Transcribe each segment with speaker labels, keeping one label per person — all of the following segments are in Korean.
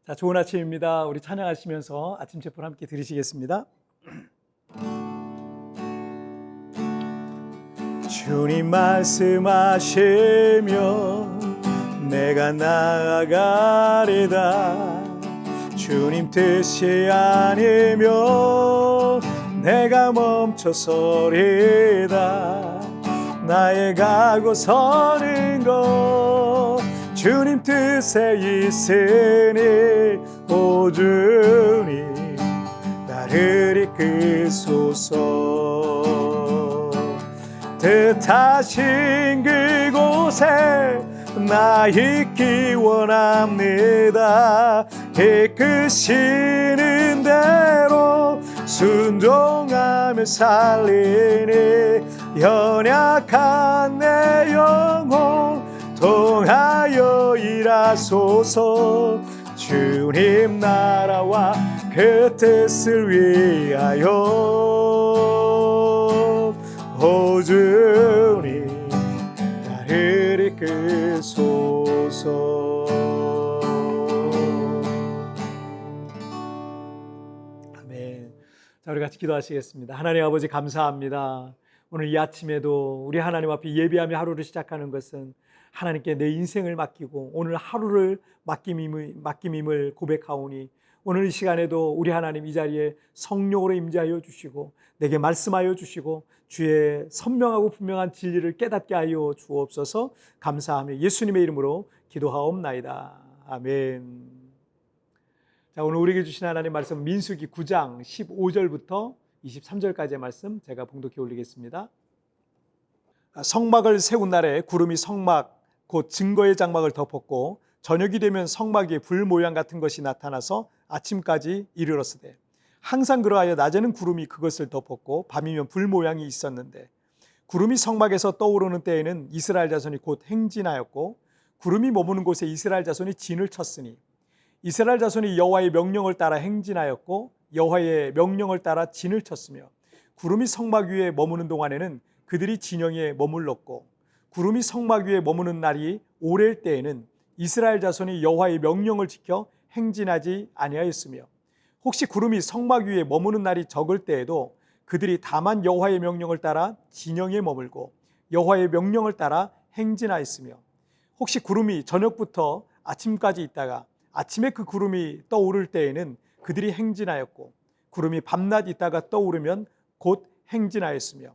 Speaker 1: 자, 좋은 아침입니다. 우리 찬양하시면서 아침 제품 함께 들으시겠습니다. 주님 말씀하시며 내가 나아가리다. 주님 뜻이 아니면 내가 멈춰서리다. 나의 가고 서는 것 주님 뜻에 있으니 오 주님 나를 이끄소서. 뜻하신 그곳에 나 있기 원합니다. 이끄시는 대로 순종하며 살리니 연약한 내 영혼 통하여 일하소서. 주님 나라와 그 뜻을 위하여 오 주님 나를 이끄소서. 아멘. 자, 우리 같이 기도하시겠습니다. 하나님 아버지 감사합니다. 오늘 이 아침에도 우리 하나님 앞에 예배하며 하루를 시작하는 것은 하나님께 내 인생을 맡기고 오늘 하루를 맡김임을 고백하오니 오늘 이 시간에도 우리 하나님 이 자리에 성령으로 임재하여 주시고 내게 말씀하여 주시고 주의 선명하고 분명한 진리를 깨닫게 하여 주옵소서. 감사하며 예수님의 이름으로 기도하옵나이다. 아멘. 자, 오늘 우리에게 주신 하나님 말씀 민수기 9장 15절부터 23절까지의 말씀 제가 봉독해 올리겠습니다. 성막을 세운 날에 구름이 성막 곧 증거의 장막을 덮었고 저녁이 되면 성막 위에 불 모양 같은 것이 나타나서 아침까지 이르렀으되 항상 그러하여 낮에는 구름이 그것을 덮었고 밤이면 불 모양이 있었는데 구름이 성막에서 떠오르는 때에는 이스라엘 자손이 곧 행진하였고 구름이 머무는 곳에 이스라엘 자손이 진을 쳤으니 이스라엘 자손이 여호와의 명령을 따라 행진하였고 여호와의 명령을 따라 진을 쳤으며 구름이 성막 위에 머무는 동안에는 그들이 진영에 머물렀고 구름이 성막 위에 머무는 날이 오래일 때에는 이스라엘 자손이 여호와의 명령을 지켜 행진하지 아니하였으며 혹시 구름이 성막 위에 머무는 날이 적을 때에도 그들이 다만 여호와의 명령을 따라 진영에 머물고 여호와의 명령을 따라 행진하였으며 혹시 구름이 저녁부터 아침까지 있다가 아침에 그 구름이 떠오를 때에는 그들이 행진하였고 구름이 밤낮 있다가 떠오르면 곧 행진하였으며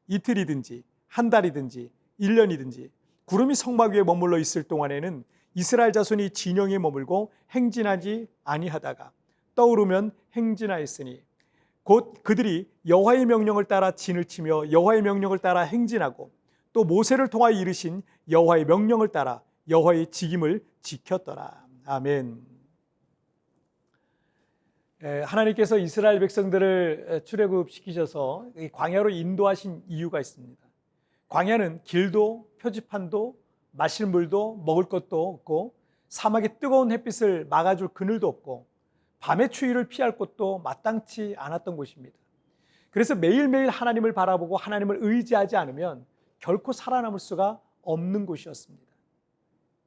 Speaker 1: 이틀이든지 한 달이든지 1년이든지 구름이 성막 위에 머물러 있을 동안에는 이스라엘 자손이 진영에 머물고 행진하지 아니하다가 떠오르면 행진하였으니 곧 그들이 여호와의 명령을 따라 진을 치며 여호와의 명령을 따라 행진하고 또 모세를 통하여 이르신 여호와의 명령을 따라 여호와의 직임을 지켰더라. 아멘. 하나님께서 이스라엘 백성들을 출애굽시키셔서 광야로 인도하신 이유가 있습니다. 광야는 길도 표지판도 마실 물도 먹을 것도 없고 사막의 뜨거운 햇빛을 막아줄 그늘도 없고 밤의 추위를 피할 곳도 마땅치 않았던 곳입니다. 그래서 매일매일 하나님을 바라보고 하나님을 의지하지 않으면 결코 살아남을 수가 없는 곳이었습니다.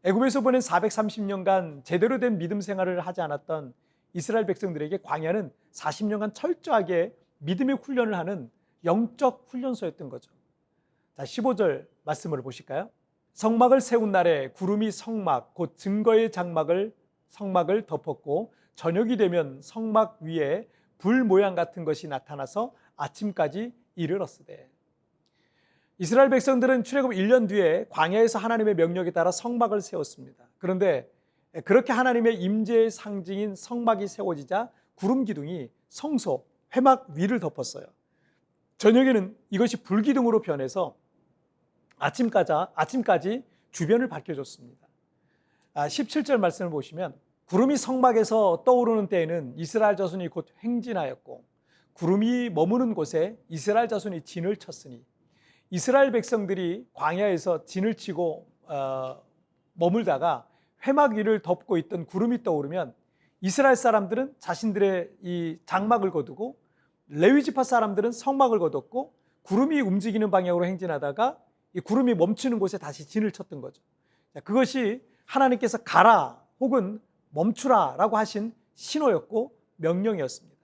Speaker 1: 애굽에서 보낸 430년간 제대로 된 믿음 생활을 하지 않았던 이스라엘 백성들에게 광야는 40년간 철저하게 믿음의 훈련을 하는 영적 훈련소였던 거죠. 자, 15절 말씀을 보실까요? 성막을 세운 날에 구름이 성막 곧 증거의 장막을 성막을 덮었고 저녁이 되면 성막 위에 불 모양 같은 것이 나타나서 아침까지 이르렀으되. 이스라엘 백성들은 출애굽 1년 뒤에 광야에서 하나님의 명령에 따라 성막을 세웠습니다. 그런데 그렇게 하나님의 임재의 상징인 성막이 세워지자 구름 기둥이 성소 회막 위를 덮었어요. 저녁에는 이것이 불기둥으로 변해서 아침까지 주변을 밝혀줬습니다. 17절 말씀을 보시면 구름이 성막에서 떠오르는 때에는 이스라엘 자손이 곧 행진하였고 구름이 머무는 곳에 이스라엘 자손이 진을 쳤으니 이스라엘 백성들이 광야에서 진을 치고 머물다가 회막 위를 덮고 있던 구름이 떠오르면 이스라엘 사람들은 자신들의 이 장막을 거두고 레위 지파 사람들은 성막을 거뒀고 구름이 움직이는 방향으로 행진하다가 이 구름이 멈추는 곳에 다시 진을 쳤던 거죠. 그것이 하나님께서 가라 혹은 멈추라라고 하신 신호였고 명령이었습니다.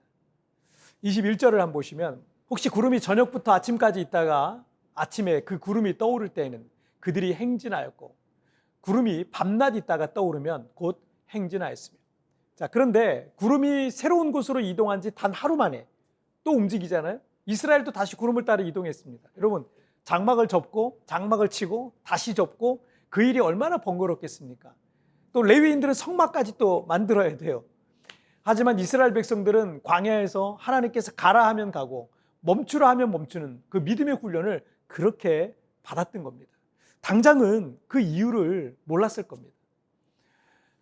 Speaker 1: 21절을 한번 보시면 혹시 구름이 저녁부터 아침까지 있다가 아침에 그 구름이 떠오를 때에는 그들이 행진하였고 구름이 밤낮 있다가 떠오르면 곧 행진하였으며. 자, 그런데 구름이 새로운 곳으로 이동한 지 단 하루 만에 또 움직이잖아요. 이스라엘도 다시 구름을 따라 이동했습니다. 여러분, 장막을 접고 장막을 치고 다시 접고 그 일이 얼마나 번거롭겠습니까? 또 레위인들은 성막까지 또 만들어야 돼요. 하지만 이스라엘 백성들은 광야에서 하나님께서 가라 하면 가고 멈추라 하면 멈추는 그 믿음의 훈련을 그렇게 받았던 겁니다. 당장은 그 이유를 몰랐을 겁니다.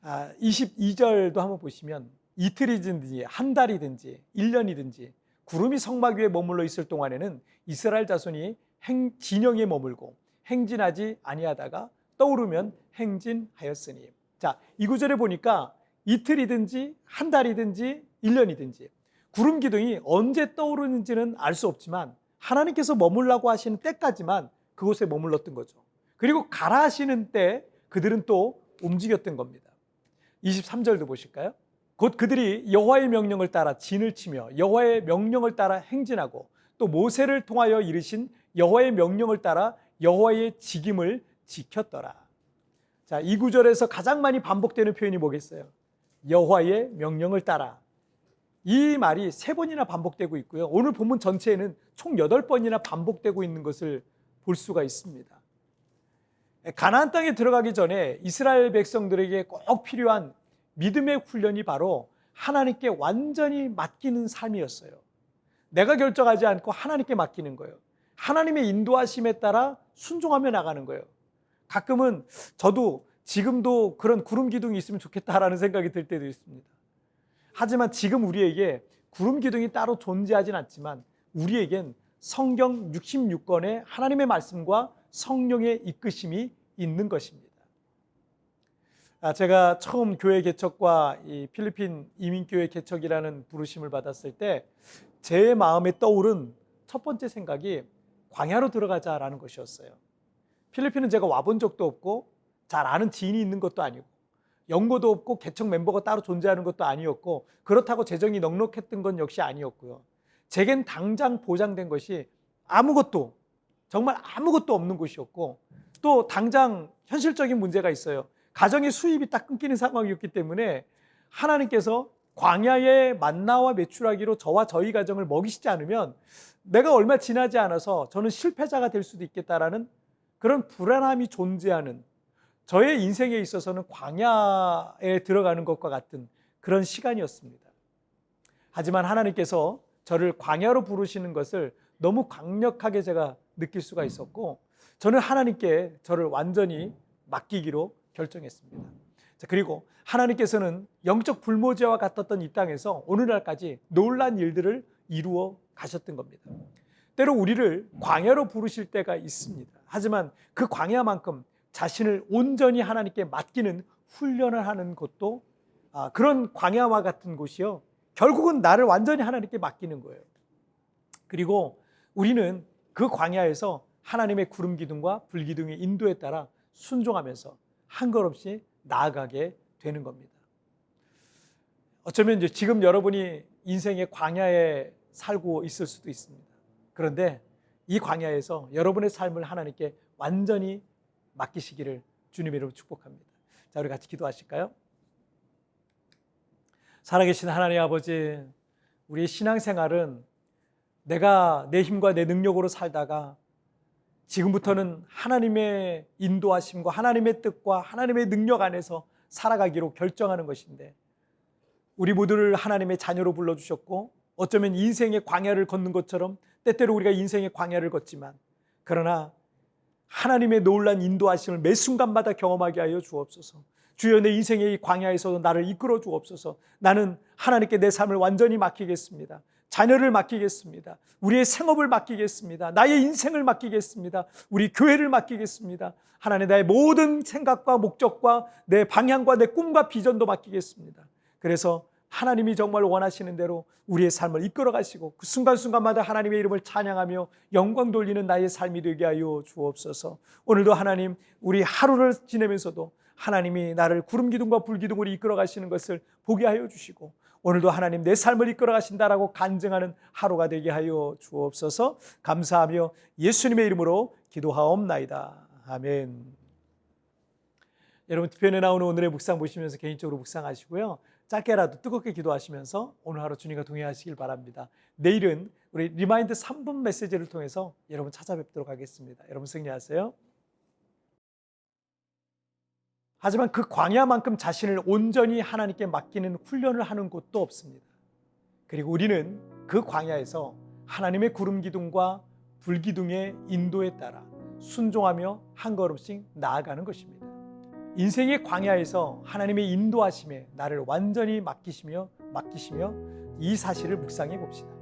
Speaker 1: 22절도 한번 보시면 이틀이든지 한 달이든지 1년이든지 구름이 성막 위에 머물러 있을 동안에는 이스라엘 자손이 진영에 머물고 행진하지 아니하다가 떠오르면 행진하였으니. 자, 이 구절에 보니까 이틀이든지 한 달이든지 1년이든지 구름 기둥이 언제 떠오르는지는 알 수 없지만 하나님께서 머물라고 하시는 때까지만 그곳에 머물렀던 거죠. 그리고 가라 하시는 때 그들은 또 움직였던 겁니다. 23절도 보실까요? 곧 그들이 여호와의 명령을 따라 진을 치며 여호와의 명령을 따라 행진하고 또 모세를 통하여 이르신 여호와의 명령을 따라 여호와의 직임을 지켰더라. 자, 이 구절에서 가장 많이 반복되는 표현이 뭐겠어요? 여호와의 명령을 따라. 이 말이 3번이나 반복되고 있고요. 오늘 본문 전체에는 총 8번이나 반복되고 있는 것을 볼 수가 있습니다. 가나안 땅에 들어가기 전에 이스라엘 백성들에게 꼭 필요한 믿음의 훈련이 바로 하나님께 완전히 맡기는 삶이었어요. 내가 결정하지 않고 하나님께 맡기는 거예요. 하나님의 인도하심에 따라 순종하며 나가는 거예요. 가끔은 저도 지금도 그런 구름 기둥이 있으면 좋겠다라는 생각이 들 때도 있습니다. 하지만 지금 우리에게 구름 기둥이 따로 존재하진 않지만 우리에겐 성경 66권의 하나님의 말씀과 성령의 이끄심이 있는 것입니다. 제가 처음 교회 개척과 이 필리핀 이민교회 개척이라는 부르심을 받았을 때 제 마음에 떠오른 첫 번째 생각이 광야로 들어가자라는 것이었어요. 필리핀은 제가 와본 적도 없고 잘 아는 지인이 있는 것도 아니고 연고도 없고 개척 멤버가 따로 존재하는 것도 아니었고 그렇다고 재정이 넉넉했던 건 역시 아니었고요. 제겐 당장 보장된 것이 아무것도, 정말 아무것도 없는 곳이었고 또 당장 현실적인 문제가 있어요. 가정의 수입이 딱 끊기는 상황이었기 때문에 하나님께서 광야의 만나와 메추라기로 저와 저희 가정을 먹이시지 않으면 내가 얼마 지나지 않아서 저는 실패자가 될 수도 있겠다라는 그런 불안함이 존재하는, 저의 인생에 있어서는 광야에 들어가는 것과 같은 그런 시간이었습니다. 하지만 하나님께서 저를 광야로 부르시는 것을 너무 강력하게 제가 느낄 수가 있었고 저는 하나님께 저를 완전히 맡기기로 결정했습니다. 자, 그리고 하나님께서는 영적 불모지와 같았던 이 땅에서 오늘날까지 놀라운 일들을 이루어 가셨던 겁니다. 때로 우리를 광야로 부르실 때가 있습니다. 하지만 그 광야만큼 자신을 온전히 하나님께 맡기는 훈련을 하는 것도 그런 광야와 같은 곳이요, 결국은 나를 완전히 하나님께 맡기는 거예요. 그리고 우리는 그 광야에서 하나님의 구름 기둥과 불 기둥의 인도에 따라 순종하면서 한 걸음씩 나아가게 되는 겁니다. 어쩌면 이제 지금 여러분이 인생의 광야에 살고 있을 수도 있습니다. 그런데 이 광야에서 여러분의 삶을 하나님께 완전히 맡기시기를 주님의 이름으로 축복합니다. 자, 우리 같이 기도하실까요? 살아계신 하나님 아버지, 우리의 신앙생활은 내가 내 힘과 내 능력으로 살다가 지금부터는 하나님의 인도하심과 하나님의 뜻과 하나님의 능력 안에서 살아가기로 결정하는 것인데 우리 모두를 하나님의 자녀로 불러주셨고 어쩌면 인생의 광야를 걷는 것처럼 때때로 우리가 인생의 광야를 걷지만 그러나 하나님의 놀라운 인도하심을 매 순간마다 경험하게 하여 주옵소서. 주여, 내 인생의 이 광야에서도 나를 이끌어 주옵소서. 나는 하나님께 내 삶을 완전히 맡기겠습니다. 자녀를 맡기겠습니다. 우리의 생업을 맡기겠습니다. 나의 인생을 맡기겠습니다. 우리 교회를 맡기겠습니다. 하나님, 나의 모든 생각과 목적과 내 방향과 내 꿈과 비전도 맡기겠습니다. 그래서 하나님이 정말 원하시는 대로 우리의 삶을 이끌어 가시고 그 순간순간마다 하나님의 이름을 찬양하며 영광 돌리는 나의 삶이 되게 하여 주옵소서. 오늘도 하나님, 우리 하루를 지내면서도 하나님이 나를 구름 기둥과 불 기둥으로 이끌어 가시는 것을 보게 하여 주시고, 오늘도 하나님 내 삶을 이끌어 가신다라고 간증하는 하루가 되게 하여 주옵소서. 감사하며 예수님의 이름으로 기도하옵나이다. 아멘. 여러분, 뒤편에 나오는 오늘의 묵상 보시면서 개인적으로 묵상하시고요, 짧게라도 뜨겁게 기도하시면서 오늘 하루 주님과 동행하시길 바랍니다. 내일은 우리 리마인드 3분 메시지를 통해서 여러분 찾아뵙도록 하겠습니다. 여러분 승리하세요. 하지만 그 광야만큼 자신을 온전히 하나님께 맡기는 훈련을 하는 곳도 없습니다. 그리고 우리는 그 광야에서 하나님의 구름 기둥과 불 기둥의 인도에 따라 순종하며 한 걸음씩 나아가는 것입니다. 인생의 광야에서 하나님의 인도하심에 나를 완전히 맡기시며 이 사실을 묵상해 봅시다.